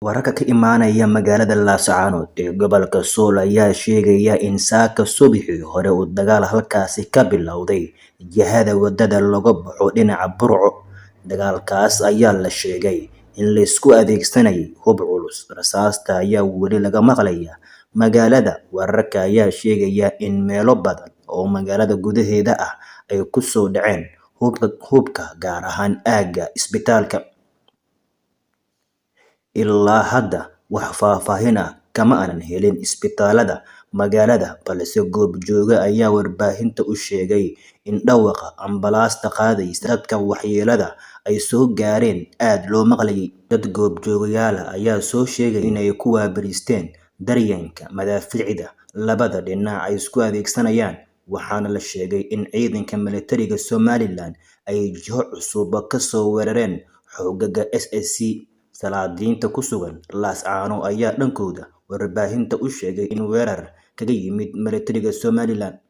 Wararka ka imaanaya magaalada Laascaanood ee gobolka Sool ayaa sheegaya in saaka subaxii hore uu dagaal halkaasi ka bilowday jihada wadada looga baxo dhinaca Burco. Dagaalkaas ayaa la sheegay in la isku adeegsanayay hub culus. Rasaasta ayaa weli laga maqlayaa magaalada. Wararka ayaa sheegaya in meelo badan oo magaalada gudaheeda ah ay ku soo dhaceen hubka gaar ahaan aagga isbitaalka. Ilaa hadda wax faahfaahin ah kama aanan helin isbitaalada magaalada, balse goobjooge ayaa warbaahinta u sheegay in dhawaaqa ambalaasta qaadaysa dadka waxyeellada ay soo gaareen aad loo maqlayay. Dad goobjoogeyaal ah ayaa soo sheegay in ay ku waabariisteen daryanka madaafiicda labada dhinac ay isku adeegsanayaan, waxaana la sheegay in ciidanka militariga Somaliland ay jiho cusub ka soo weerareen xoogagga SSC. Salaadiinta ku sugan Laascaanood ayaa dhankooda warbaahinta u sheegay in weerar kaga yimid militariga Somaliland